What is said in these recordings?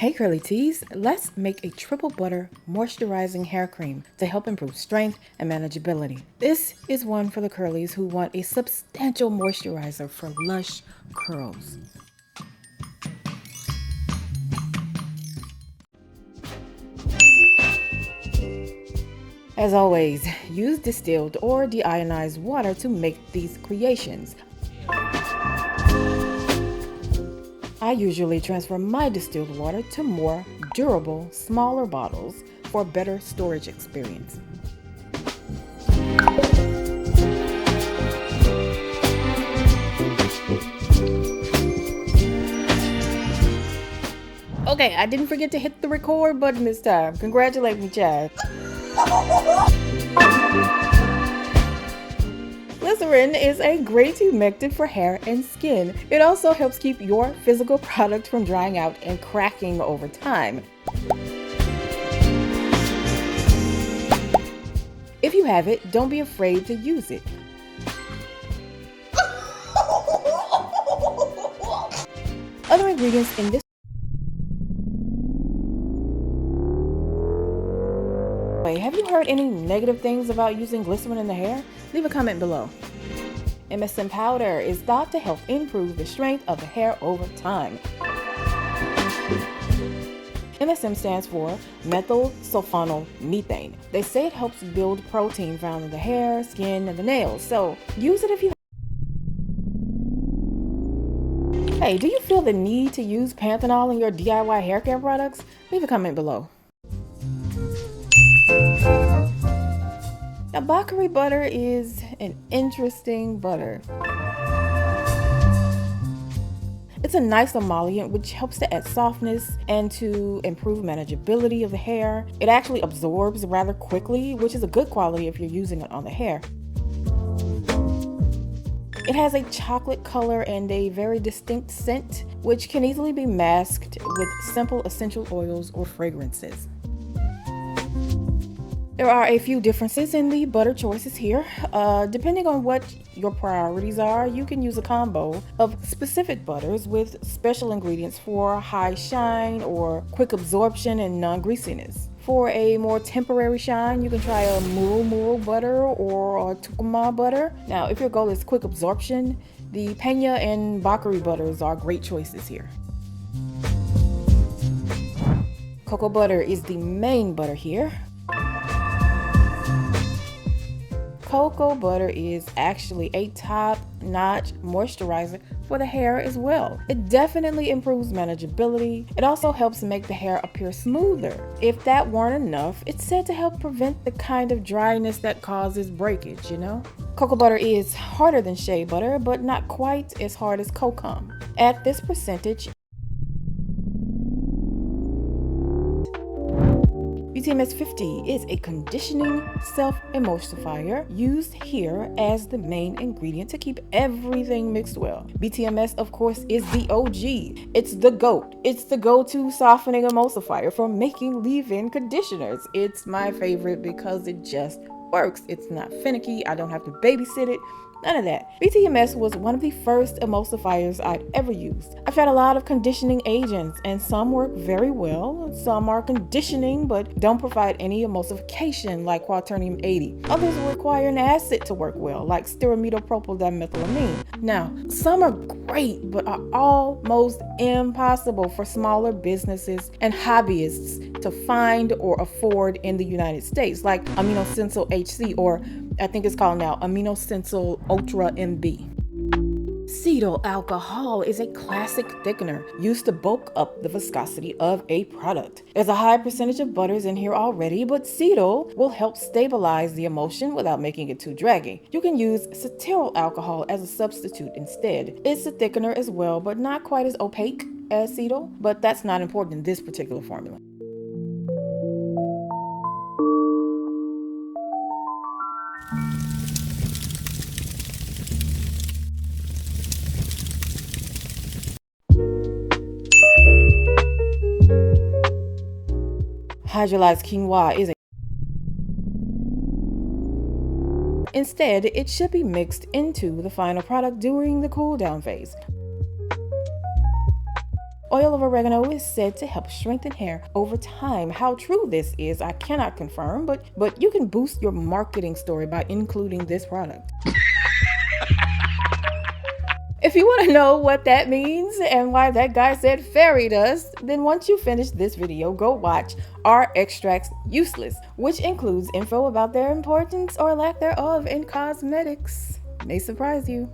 Hey curly tees, let's make a triple butter moisturizing hair cream to help improve strength and manageability. This is one for the curlies who want a substantial moisturizer for lush curls. As always, use distilled or deionized water to make these creations. I usually transfer my distilled water to more durable, smaller bottles for a better storage experience. Okay, I didn't forget to hit the record button this time. Congratulate me, Chad. Glycerin is a great humectant for hair and skin. It also helps keep your physical product from drying out and cracking over time. If you have it, don't be afraid to use it. Other ingredients in this have you heard any negative things about using glycerin in the hair? Leave a comment below. MSM powder is thought to help improve the strength of the hair over time. MSM stands for methyl sulfonyl methane. They say it helps build protein found in the hair, skin, and the nails, so use it if you. Hey, do you feel the need to use panthenol in your DIY hair care products? Leave a comment below. Now, Bakari butter is an interesting butter. It's a nice emollient which helps to add softness and to improve manageability of the hair. It actually absorbs rather quickly, which is a good quality if you're using it on the hair. It has a chocolate color and a very distinct scent, which can easily be masked with simple essential oils or fragrances. There are a few differences in the butter choices here. Depending on what your priorities are, you can use a combo of specific butters with special ingredients for high shine or quick absorption and non-greasiness. For a more temporary shine, you can try a muru butter or a tucumã butter. Now, if your goal is quick absorption, the Pena and Bakari butters are great choices here. Cocoa butter is the main butter here. Cocoa butter is actually a top-notch moisturizer for the hair as well. It definitely improves manageability. It also helps make the hair appear smoother. If that weren't enough, it's said to help prevent the kind of dryness that causes breakage, you know? Cocoa butter is harder than shea butter, but not quite as hard as kokum. At this percentage, BTMS 50 is a conditioning self-emulsifier used here as the main ingredient to keep everything mixed well. BTMS, of course, is the OG. It's the GOAT. It's the go-to softening emulsifier for making leave-in conditioners. It's my favorite because it just works. It's not finicky. I don't have to babysit it. None of that. BTMS was one of the first emulsifiers I'd ever used. I've tried a lot of conditioning agents and some work very well. Some are conditioning but don't provide any emulsification like quaternium 80. Others require an acid to work well like stearamidopropyldimethylamine. Now, some are great but are almost impossible for smaller businesses and hobbyists to find or afford in the United States, like Aminosensil HC, or I think it's called now Aminosensil Ultra MB. Cetyl alcohol is a classic thickener used to bulk up the viscosity of a product. There's a high percentage of butters in here already, but cetyl will help stabilize the emulsion without making it too draggy. You can use cetyl alcohol as a substitute instead. It's a thickener as well, but not quite as opaque as cetyl, but that's not important in this particular formula. Hydrolyzed quinoa is a Instead, it should be mixed into the final product during the cool down phase. Oil of oregano is said to help strengthen hair over time. How true this is, I cannot confirm, but you can boost your marketing story by including this product. If you want to know what that means and why that guy said fairy dust, then once you finish this video, go watch Are Extracts Useless, which includes info about their importance or lack thereof in cosmetics. May surprise you.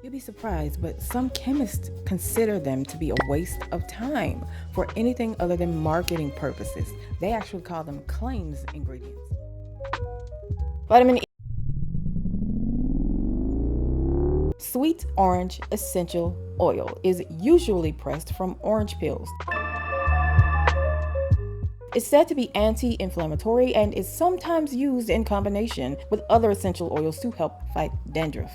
You'll be surprised, but some chemists consider them to be a waste of time for anything other than marketing purposes. They actually call them claims ingredients. Vitamin E. Sweet orange essential oil is usually pressed from orange peels. It's said to be anti-inflammatory and is sometimes used in combination with other essential oils to help fight dandruff.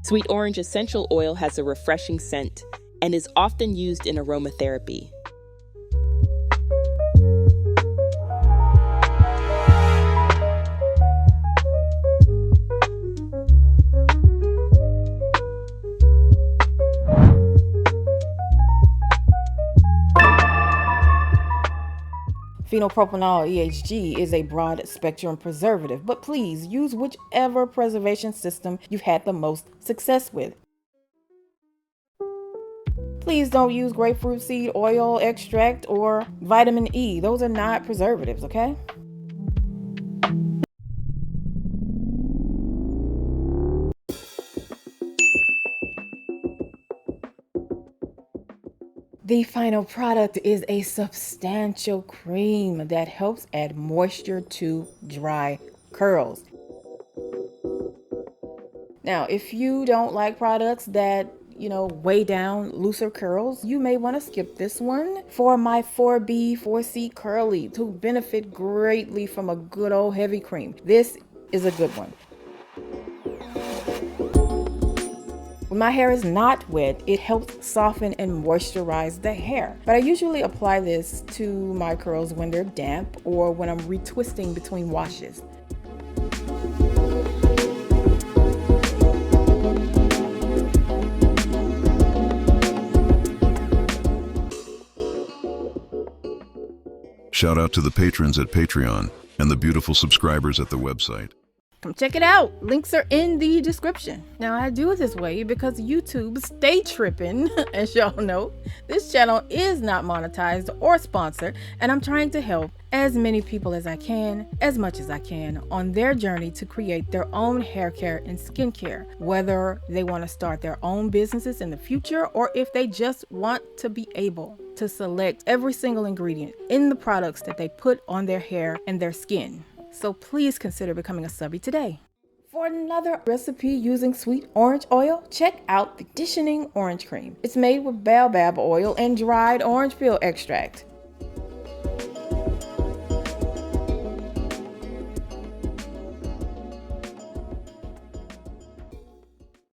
Sweet orange essential oil has a refreshing scent and is often used in aromatherapy. Phenylpropanol EHG is a broad-spectrum preservative, but please use whichever preservation system you've had the most success with. Please don't use grapefruit seed oil extract or vitamin E. Those are not preservatives, okay? The final product is a substantial cream that helps add moisture to dry curls. Now, if you don't like products that, weigh down looser curls, you may want to skip this one. For my 4B, 4C curly to benefit greatly from a good old heavy cream, this is a good one. When my hair is not wet, it helps soften and moisturize the hair. But I usually apply this to my curls when they're damp or when I'm retwisting between washes. Shout out to the patrons at Patreon and the beautiful subscribers at the website. Come check it out. Links are in the description. Now, I do it this way because YouTube stay tripping. As y'all know, this channel is not monetized or sponsored, and I'm trying to help as many people as I can, as much as I can, on their journey to create their own hair care and skincare, whether they want to start their own businesses in the future or if they just want to be able to select every single ingredient in the products that they put on their hair and their skin. So please consider becoming a subby today. For another recipe using sweet orange oil, check out the conditioning orange cream. It's made with baobab oil and dried orange peel extract.